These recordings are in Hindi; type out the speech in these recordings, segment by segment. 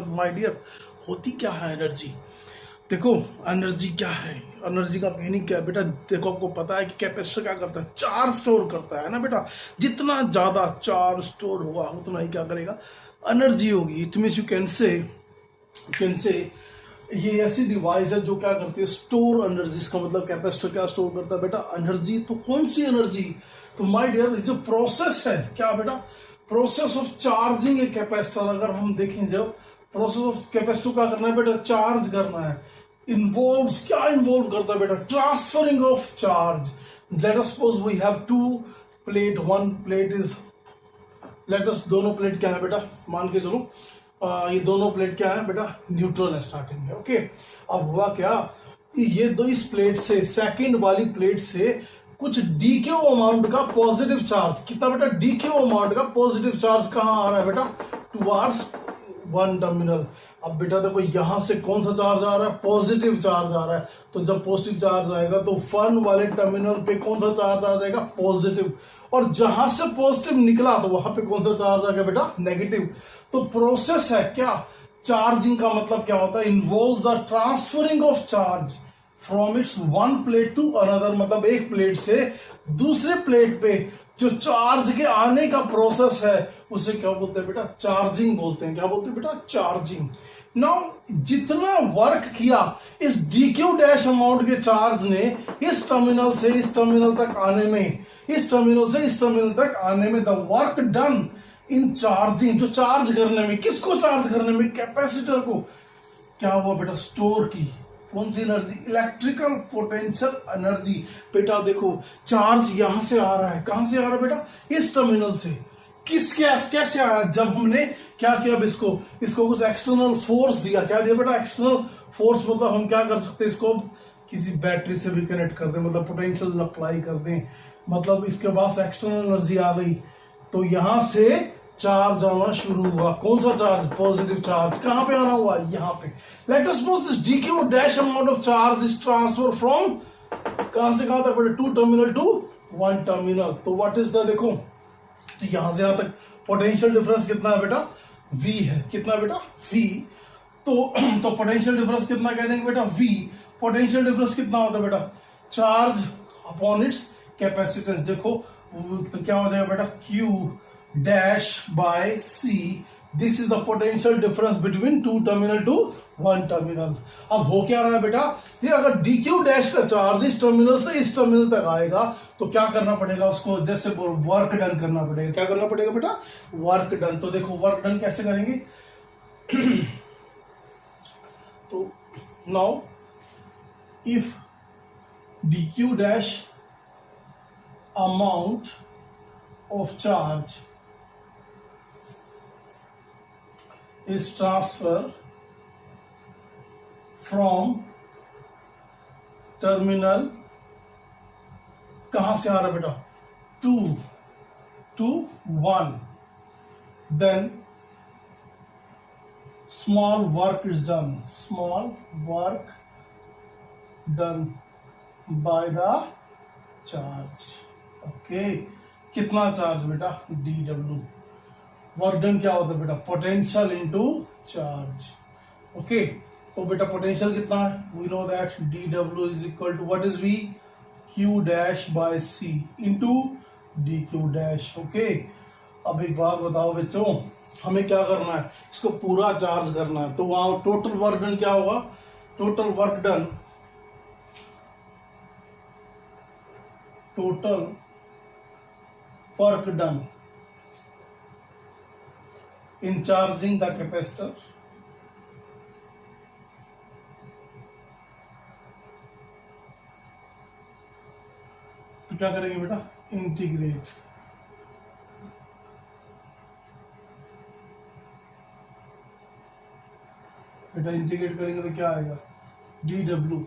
माय डियर, होती क्या है एनर्जी? देखो, एनर्जी क्या है, एनर्जी का मीनिंग क्या है बेटा? देखो, आपको पता है कि कैपेसिटर क्या करता है? चार्ज स्टोर करता है ना बेटा। जितना ज्यादा चार्ज स्टोर होगा उतना ही क्या करेगा? एनर्जी होगी। It means you can say ये ऐसी डिवाइस है जो क्या करती है? Store energy. इसका मतलब कैपेसिटर क्या स्टोर करता है बेटा? एनर्जी। तो कौन सी एनर्जी? तो माय डियर, जो प्रोसेस है क्या बेटा? Process of charging a capacitor. अगर हम देखें, जब प्रोसेस ऑफ कैपेसिटर क्या करना है बेटा? चार्ज करना है। इन्वॉल्व्स, क्या इन्वॉल्व करता है बेटा? Transferring of charge. Let us suppose we have two plate, one plate is, let us, दोनों प्लेट क्या है बेटा? मान के चलो ये दोनों प्लेट क्या है बेटा? न्यूट्रल है स्टार्टिंग में। ओके, अब हुआ क्या? ये दो, इस प्लेट से, सेकंड वाली प्लेट से कुछ डीक्यू अमाउंट का पॉजिटिव चार्ज, कितना बेटा? डीक्यू अमाउंट का पॉजिटिव चार्ज कहां आ रहा है बेटा? Towards one terminal. अब बेटा देखो, यहां से कौन सा चार्ज आ रहा है? पॉजिटिव चार्ज आ रहा है। तो जब पॉजिटिव चार्ज आएगा तो वन वाले टर्मिनल पे कौन सा चार्ज आ जाएगा? पॉजिटिव। और जहां से पॉजिटिव निकला तो वहां पे कौन सा चार्ज आ गया बेटा? नेगेटिव। तो प्रोसेस है क्या? चार्जिंग का मतलब क्या होता है? Involves the transferring of charge from its one plate to another. मतलब एक प्लेट से दूसरे प्लेट पे जो चार्ज के आने का प्रोसेस है उसे क्या बोलते हैं बेटा? चार्जिंग बोलते हैं। क्या बोलते हैं बेटा? चार्जिंग। नाउ जितना वर्क किया इस डीक्यू डैश अमाउंट के चार्ज ने इस टर्मिनल से इस टर्मिनल तक आने में, इस टर्मिनल से इस टर्मिनल तक आने में, the work done in charging, जो चार्ज करने में, किसको चार्ज करने में? कैपेसिटर को। क्या हुआ बेटा? स्टोर की कौन सी एनर्जी? Electrical potential energy. बेटा देखो, चार्ज यहां से आ रहा है, कहां से आ रहा है बेटा? इस टर्मिनल से। कैसे आया? जब हमने क्या किया? इसको कुछ एक्सटर्नल फोर्स दिया। क्या दिया बेटा? External force. मतलब हम क्या कर सकते हैं? इसको किसी बैटरी से भी कनेक्ट कर दें, मतलब पोटेंशियल अप्लाई कर दें, मतलब इसके पास एक्सटर्नल एनर्जी आ गई तो यहां से चार्ज आना शुरू हुआ। कौन सा चार्ज? Positive charge. कहां पे आना हुआ? यहां पे। Let us suppose this dQ dash amount of charge is transfer from, कहां से कहां तक बेटा? Two terminal to one terminal. तो व्हाट इज द, देखो, तो यहां से यहां तक पोटेंशियल डिफरेंस कितना है बेटा? V है। कितना बेटा? V। तो पोटेंशियल डिफरेंस कितना कह देंगे बेटा? V। पोटेंशियल डिफरेंस कितना होता है बेटा? Charge upon its capacitance. देखो तो क्या हो जाएगा बेटा? Q dash by C। This is the potential difference between two terminal to one terminal. अब हो क्या रहा है बेटा? ये अगर dq डैश का चार्ज इस टर्मिनल से इस टर्मिनल तक आएगा तो क्या करना पड़ेगा उसको? जैसे वर्क डन करना पड़ेगा। क्या करना पड़ेगा बेटा? Work done. तो देखो, वर्क डन कैसे करेंगे? तो now if dq dash amount of charge is transfer from terminal, कहां से आ रहा है बेटा? Two one, then small work is done, small work done by the charge. okay, कितना चार्ज बेटा? dw। वर्क डन क्या होता है बेटा? Potential into charge. ओके, तो बेटा पोटेंशियल कितना है? We know that dw is equal to what is v? q dash by c into dq dash. Okay, अब एक बात बताओ बच्चों, हमें क्या करना है? इसको पूरा चार्ज करना है। तो वहां टोटल वर्क डन क्या होगा? Total work done in charging the capacitor तो क्या करेंगे बेटा? इंटीग्रेट। बेटा इंटीग्रेट करेंगे तो क्या आएगा? dw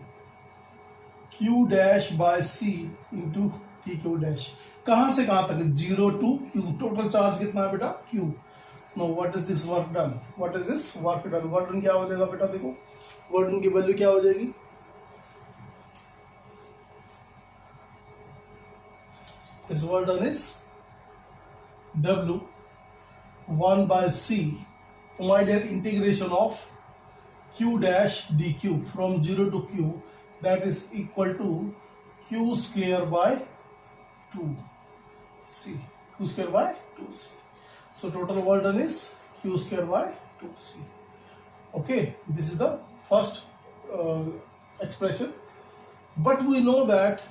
q dash by c into dq dash. कहां से कहां तक? 0 टू q। टोटल चार्ज कितना है बेटा? q। Now what is this work done? What is this work done? Work done क्या हो जाएगा बेटा? देखो, वर्क डन की वैल्यू क्या हो जाएगी? This work done is W 1 by C my dear, integration of q dash dq from 0 to q, that is equal to q square by 2c. q square by 2c. So total work done is q square by 2c. Okay, this is the first expression. But we know that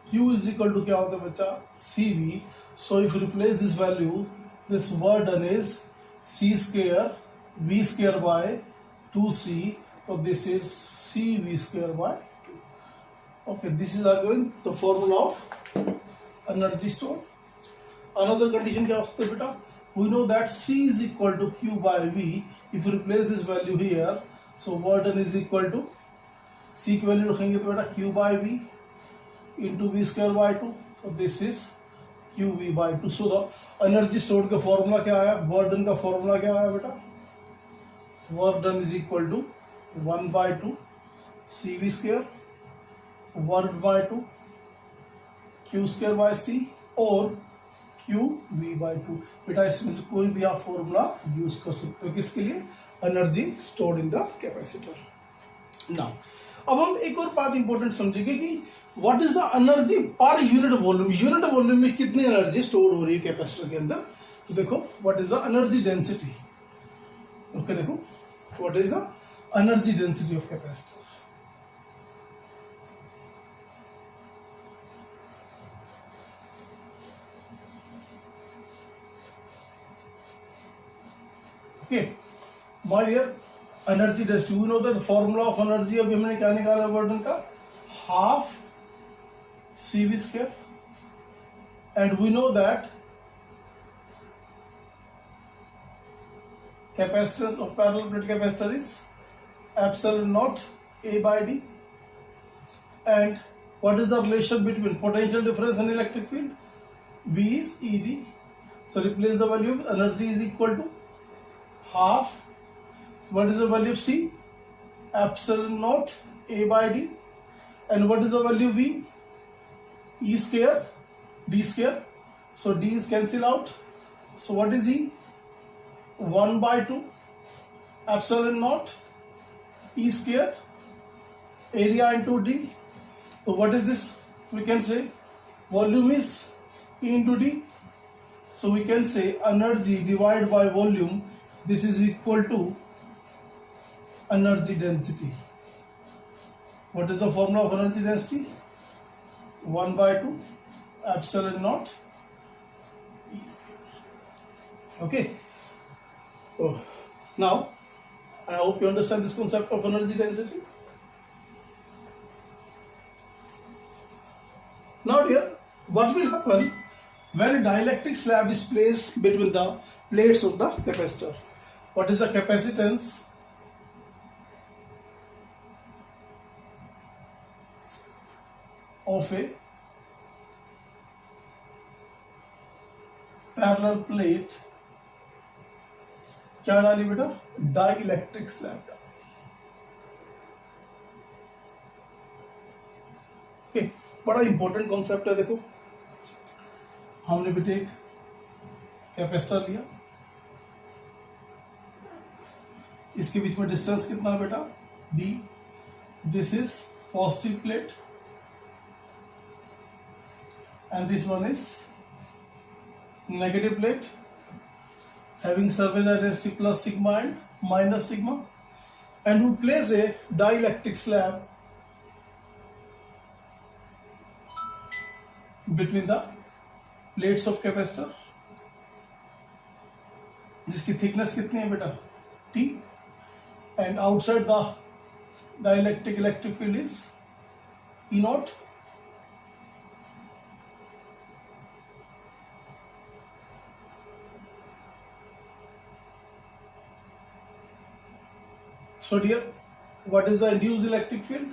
q is equal to क्या होता है बच्चा, cv. So if you replace this value, this work done is c square v square by 2c. So this is cv square by 2. Okay, this is again the formula of energy stored. Another condition क्या होता है बेटा, we know that c is equal to q by v. If you replace this value here, so work done is equal to c की वैल्यू रखेंगे तो बेटा q by v into v square by 2. So this is qv by 2. So the energy stored का फॉर्मूला क्या आया, वर्क डन का फॉर्मूला क्या आया बेटा, work done is equal to 1 by 2 cv square, work by 2 q square by c और qv by 2. बेटा इसमें से कोई भी आप फॉर्मूला यूज कर सकते हो किसके लिए, energy stored in the capacitor. Now अब हम एक और बात इंपॉर्टेंट समझेंगे कि what is the energy per unit volume. Unit volume में कितनी एनर्जी स्टोर हो रही है कैपेसिटर के अंदर. तो देखो what is the energy density. Okay, देखो what is the energy density of capacitor. Okay my dear, energy density we know that formula of energy अभी हमने क्या निकाला वर्डन का, half cv square, and we know that capacitance of parallel plate capacitor is epsilon naught a by d. And what is the relation between potential difference and electric field? V is ed. So replace the value of energy is equal to half, what is the value of c, epsilon naught a by d, and what is the value of v, e square d square. So d is cancel out. So what is e, 1 by 2 epsilon naught e square, area into d. So what is this, we can say volume is E into d. So we can say energy divided by volume, this is equal to energy density. What is the formula of energy density? 1 by 2 epsilon naught E square. Okay. Oh. Now, I hope you understand this concept of energy density. Now dear, what will happen when a dielectric slab is placed between the plates of the capacitor? What is the capacitance of a parallel plate? क्या डाली बेटा, डाइलेक्ट्रिक स्लैब डाली. ओके, बड़ा इंपॉर्टेंट कॉन्सेप्ट है. देखो हमने बेटे एक कैपेसिटर लिया, इसके बीच में डिस्टेंस कितना है बेटा, d. This is positive plate and this one is negative plate having surface density plus sigma and minus sigma, and we place a dielectric slab between the plates of capacitor जिसकी थिकनेस कितनी है बेटा, t, and outside the dielectric electric field is E naught. So dear, what is the induced electric field?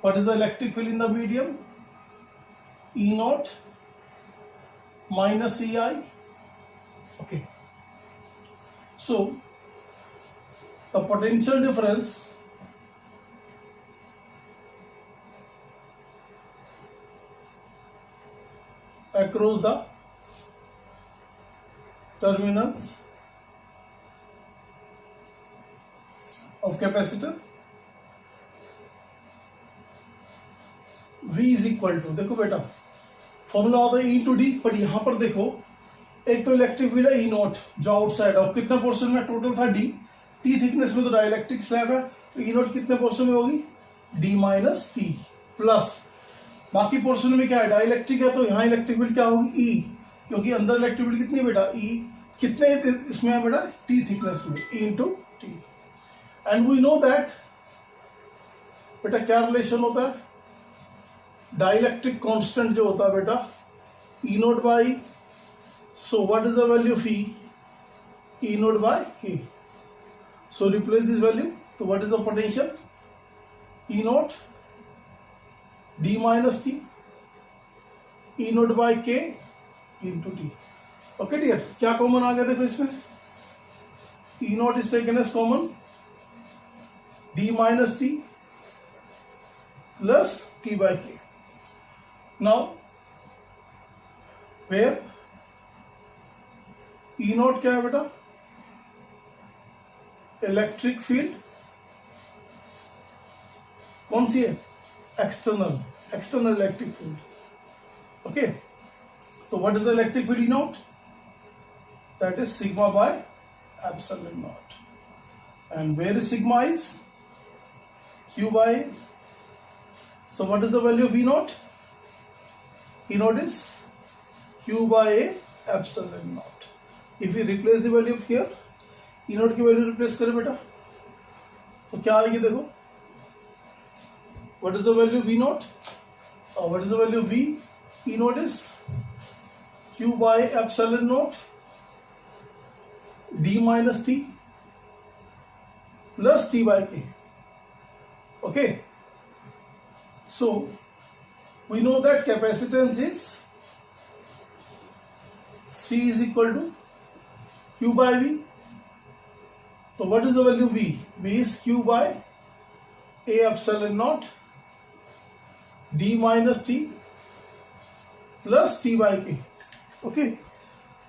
What is the electric field in the medium? E naught minus Ei. Okay. So the potential difference across the terminals of capacitor. V is equal to, देखो बेटा फॉर्मूला होता है E टू डी, पर यहां पर देखो एक तो इलेक्ट्रिक फील्ड है E नॉट जो आउटसाइड, और कितना पोर्शन में टोटल था D, T थिकनेस में तो डाइलेक्ट्रिक स्लैब है, तो E नॉट कितने पोर्शन में होगी D माइनस टी, प्लस बाकी पोर्शन में क्या है डाइलेक्ट्रिक है, तो यहाँ इलेक्ट्रिक फील्ड क्या होगी E, क्योंकि अंदर इलेक्ट्रिक फील्ड कितनी है बेटा E, कितने इसमें है बेटा T थिकनेस में, E into T. And we know that बेटा क्या रिलेशन होता है, डाइलेक्ट्रिक कांस्टेंट जो होता है बेटा E nought by, so what is the value of E, E nought by K, so replace this value, तो what is the potential E nought D minus T, E nought by K into T. Okay dear, क्या कॉमन आ गया देखो इसमें, E nought is taken as common, D minus T plus T by K। Now where E nought क्या है बेटा, इलेक्ट्रिक फील्ड कौन सी है, external electric field. Okay, so what is the electric field E naught? That is sigma by epsilon naught. And where is sigma is? Q by A. So what is the value of E naught? E naught is Q by A epsilon naught. If we replace the value of here, E naught की value replace करें बेटा, तो क्या आएगी देखो, what is the value of E naught? What is the value of V? E naught is Q by epsilon naught D minus T plus T by K. Okay, so we know that capacitance is C is equal to Q by V. So what is the value of V? V is Q by A epsilon naught D minus T plus T by K. Okay,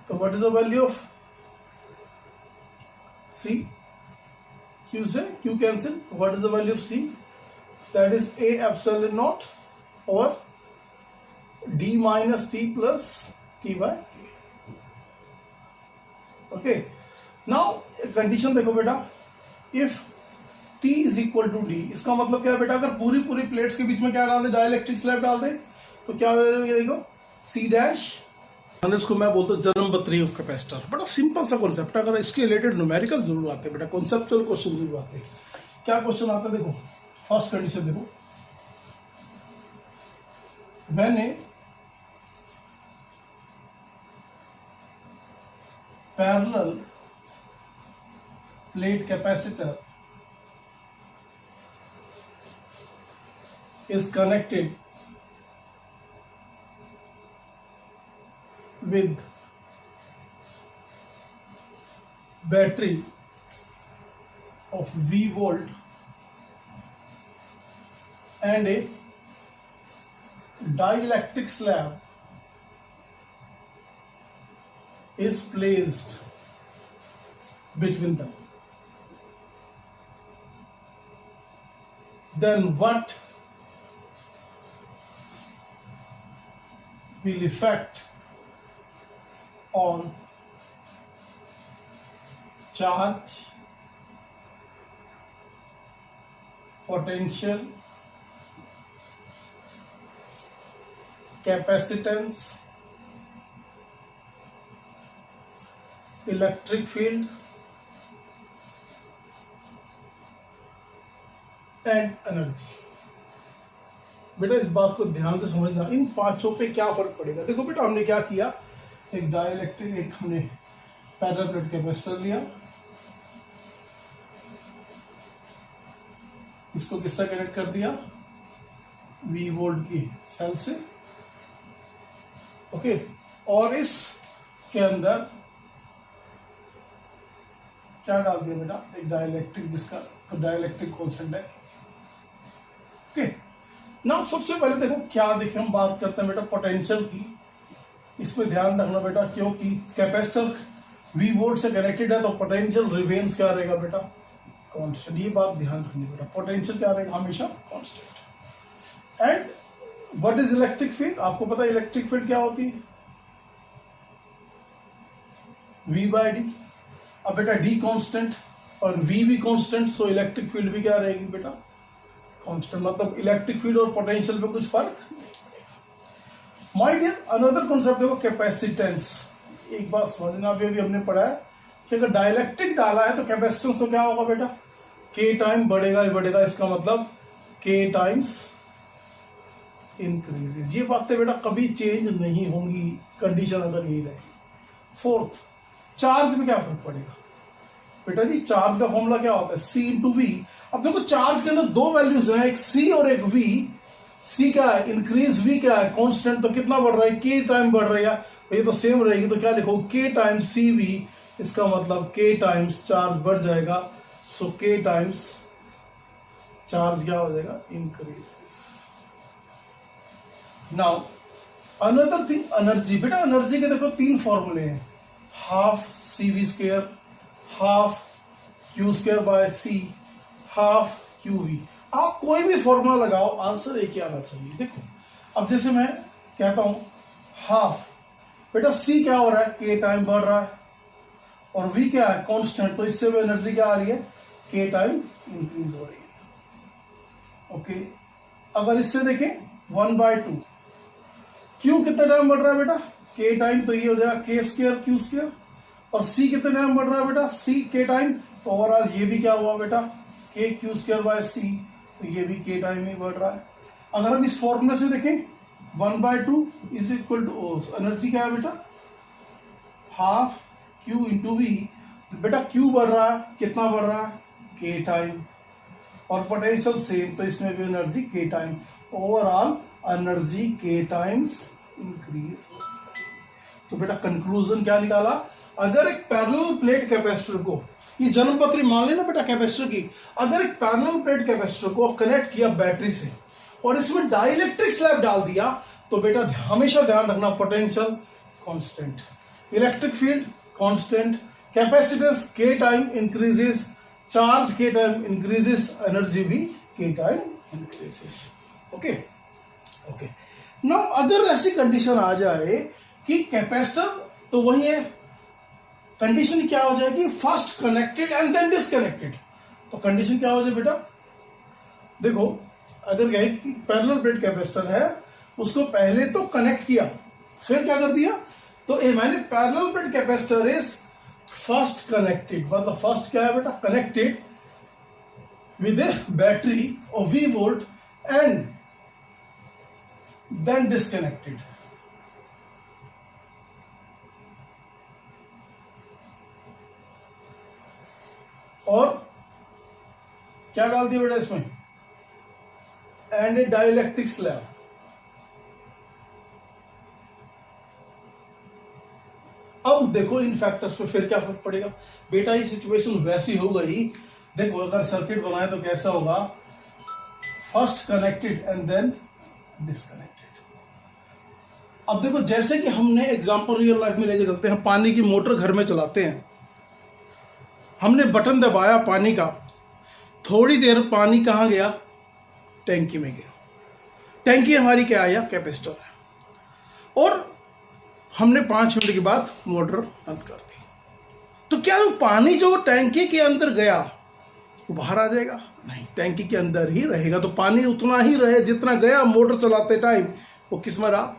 so what is the value of C? Q से Q cancel, so what is the value of C? That is A epsilon naught or D minus T plus T by K. Okay, now condition देखो बेटा, if T is equal to D, इसका मतलब क्या है बेटा, अगर पूरी प्लेट्स के बीच में क्या डाल दे, डाइलेक्ट्रिक स्लैब डाल दे, तो क्या देखो C डैश, इसको मैं बोलता हूँ जन्म बत्री ऑफ कैपेसिटर। बड़ा सिंपल सा कॉन्सेप्ट, अगर इसके रिलेटेड न्यूमेरिकल जरूर आते हैं बेटा, कॉन्सेप्चुअल क्वेश्चन जरूर आते हैं। क्या क्वेश्चन आता है देखो, फर्स्ट कंडीशन देखो, when A parallel plate capacitor is connected with battery of V volt and a dielectric slab is placed between them, then what will effect on charge, potential, capacitance, electric field and energy। बेटा इस बात को ध्यान से समझना, इन पांचों पे क्या फर्क पड़ेगा। देखो बेटा हमने क्या किया, एक डाइलेक्ट्रिक, एक हमने पैरेलल प्लेट कैपेसिटर लिया, इसको किससे कनेक्ट कर दिया, V वोल्ट की सेल से। ओके, और इस के अंदर क्या डाल दिया बेटा, एक डाइलेक्ट्रिक, जिसका डाइलेक्ट्रिक कांस्टेंट है। ओके, ना सबसे पहले देखो क्या देखें, हम बात करते हैं बेटा पोटेंशियल की। इसमें ध्यान रखना बेटा, क्योंकि कैपेसिटर V वोल्ट से कनेक्टेड है तो पोटेंशियल रिमेन्स क्या रहेगा बेटा, कांस्टेंट। ये बात ध्यान रखनी बेटा, पोटेंशियल क्या रहेगा, हमेशा constant. And what is electric field, आपको पता है इलेक्ट्रिक फील्ड क्या होती है, V/d। अब बेटा D कांस्टेंट और V भी कांस्टेंट, सो इलेक्ट्रिक फील्ड भी क्या रहेगी बेटा, कांस्टेंट। मतलब इलेक्ट्रिक फील्ड और पोटेंशियल पे कुछ फर्क नहीं पड़ेगा। माय डियर, अनदर कॉन्सेप्ट देखो, कैपेसिटेंस। एक बात समझना, अभी हमने पढ़ा है कि अगर डाइलेक्ट्रिक डाला है तो कैपेसिटेंस तो क्या होगा बेटा, K टाइम बढ़ेगा ही बढ़ेगा, इसका मतलब K टाइम्स इंक्रीजेस। ये बातें बेटा कभी चेंज नहीं होंगी, कंडीशन अगर यही रहेगी। फोर्थ, चार्ज में क्या फर्क पड़ेगा बेटा जी, चार्ज का फॉर्मूला क्या होता है, C इंटू वी। अब देखो चार्ज के अंदर दो वैल्यूज हैं, एक C और एक V। C क्या है इंक्रीज, V क्या है कांस्टेंट, तो कितना बढ़ रहा है, K टाइम बढ़ रहा है, ये तो सेम रहेगी, तो क्या लिखो K टाइम्स CV, इसका मतलब K टाइम्स चार्ज बढ़ जाएगा, सो K टाइम्स चार्ज क्या हो जाएगा, increase. Now another thing, energy. बेटा एनर्जी के देखो तीन फॉर्मूले हैं, half CV², half Q²/C, half QV। आप कोई भी फॉर्मूला लगाओ, आंसर एक ही आना चाहिए। देखो अब जैसे मैं कहता हूं हाफ, बेटा C क्या हो रहा है, K टाइम बढ़ रहा है, और V क्या है कांस्टेंट, तो इससे भी एनर्जी क्या आ रही है, K टाइम इंक्रीज हो रही है। ओके, अगर इससे देखें 1/2, Q कितना टाइम बढ़ रहा है बेटा, K टाइम, तो ये हो जाएगा K² Q², और C कितना टाइम बढ़ रहा है बेटा, C K टाइम, तो ओवरऑल ये भी क्या हुआ बेटा, K Q²/C, तो ये भी K टाइम ही बढ़ रहा है। अगर हम इस फॉर्मूले से देखें 1/2 इज इक्वल टू, एनर्जी क्या है बेटा, हाफ Q इंटू V, तो बेटा Q बढ़ रहा है, कितना बढ़ रहा है, K टाइम, और पोटेंशियल सेम, तो इसमें भी energy K time, overall energy K times increase. तो बेटा कंक्लूजन क्या निकाला, अगर एक पैरेलल प्लेट कैपेसिटर को, ये जन्मपत्री मान लेना बेटा कैपेसिटर की, अगर एक पैरेलल प्लेट कैपेसिटर को कनेक्ट किया बैटरी से और इसमें डाइलेक्ट्रिक स्लैब डाल दिया, तो बेटा हमेशा ध्यान रखना potential constant, electric field constant, capacitance K time increases, charge K time increases, energy भी K time increases. Okay okay, now अगर ऐसी कंडीशन आ जाए कि कैपेसिटर तो वही है, कंडीशन क्या हो जाएगी, first connected and then disconnected, तो कंडीशन क्या हो जाए बेटा, देखो अगर कहे कि पैरेलल प्लेट कैपेसिटर है, उसको पहले तो कनेक्ट किया, फिर क्या कर दिया, तो ए मैंने parallel plate capacitor is first connected, मतलब फर्स्ट क्या है बेटा, connected with a battery of V volt and then disconnected. और क्या डाल दिया बेटा इसमें, एंड ए डाइलेक्ट्रिक स्लैब। अब देखो इन फैक्टर्स पे फिर क्या फर्क पड़ेगा बेटा, ये सिचुएशन वैसी हो गई, देखो अगर सर्किट बनाए तो कैसा होगा, first connected and then disconnected. अब देखो जैसे कि हमने एग्जांपल रियल लाइफ में लेके चलते हैं, पानी की मोटर घर में चलाते हैं, हमने बटन दबाया पानी का, थोड़ी देर पानी कहां गया, टैंकी में गया, टैंकी हमारी क्या है, कैपेसिटर है, और हमने 5 मिनट के बाद मोटर बंद कर दी, तो क्या वो पानी जो टैंकी के अंदर गया वो बाहर आ जाएगा, नहीं, टैंकी के अंदर ही रहेगा, तो पानी उतना ही रहे जितना गया मोटर चलाते टाइम, वो किस में रहा,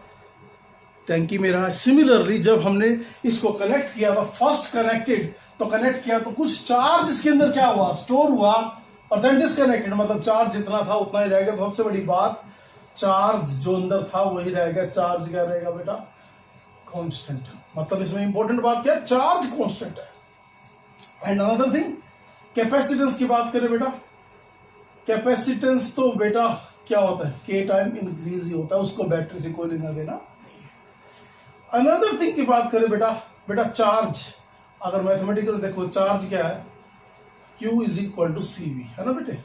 टैंकी में रहा। सिमिलरली जब हमने इसको कनेक्ट किया था, फर्स्ट कनेक्टेड, तो कनेक्ट किया तो कुछ चार्ज इसके अंदर क्या हुआ, स्टोर हुआ, और देन डिसकनेक्टेड, मतलब चार्ज जितना था उतना ही रहेगा। तो सबसे बड़ी बात, चार्ज जो अंदर था वही रहेगा, चार्ज क्या रहेगा बेटा, कांस्टेंट। मतलब इसमें इंपॉर्टेंट बात क्या है, चार्ज कांस्टेंट है। एंड अनदर थिंग, कैपेसिटेंस की बात करें बेटा, कैपेसिटेंस तो बेटा क्या होता है, K टाइम इंक्रीज ही होता है, उसको बैटरी से कोई लेना देना नहीं है। अनदर थिंग की बात करें बेटा चार्ज, अगर मैथमेटिकल देखो चार्ज क्या है, Q is equal to CV, है ना बेटे।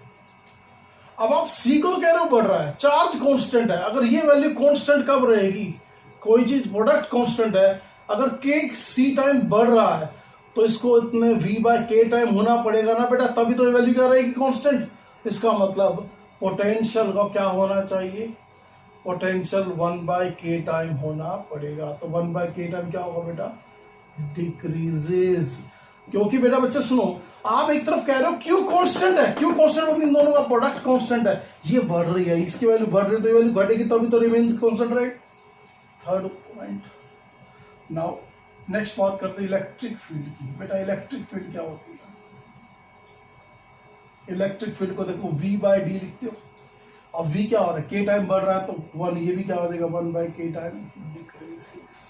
अब आप C को तो कह रहे हो बढ़ रहा है, चार्ज कांस्टेंट है, अगर ये वैल्यू कांस्टेंट कब रहेगी, कोई चीज प्रोडक्ट कांस्टेंट है, अगर के सी टाइम बढ़ रहा है तो इसको इतने v बाय के टाइम होना पड़ेगा ना बेटा, तभी तो ये वैल्यू क्या रहेगी कांस्टेंट। इसका मतलब पोटेंशियल का क्या होना चाहिए, पोटेंशियल 1 बाय के टाइम होना पड़ेगा। तो 1 बाय के टाइम क्या होगा बेटा, डिक्रीजेस। क्योंकि बेटा बच्चे सुनो, आप एक तरफ कह रहे हो क्यू कांस्टेंट है, क्यू कांस्टेंट मतलब इन दोनों का प्रोडक्ट कांस्टेंट है, ये बढ़ रही है, इसकी वैल्यू बढ़ रही है तो ये वैल्यू घटेगी तभी तो रिमेन्स कांस्टेंट रहेगा। Third point. नाउ नेक्स्ट बात करते हैं इलेक्ट्रिक फील्ड की। बेटा इलेक्ट्रिक फील्ड क्या होती है, इलेक्ट्रिक फील्ड को देखो v बाय डी लिखते हो। अब v क्या हो रहा है, के टाइम बढ़ रहा है तो 1, ये भी क्या हो जाएगा 1 बाय के टाइम डिक्रीजेस।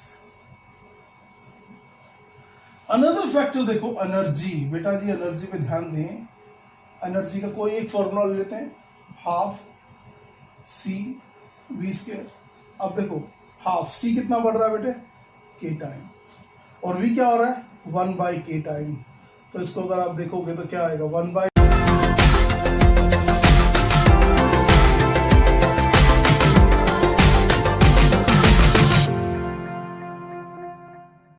अनदर फैक्टर देखो एनर्जी। बेटा जी एनर्जी पे ध्यान दें, एनर्जी का कोई एक फॉर्मूला ले लेते हैं, हाफ सी वी स्क्वायर। अब देखो हाफ सी कितना बढ़ रहा है बेटे, के टाइम, और v क्या हो रहा है 1 बाय के टाइम। तो इसको अगर आप देखोगे तो क्या आएगा 1 बाय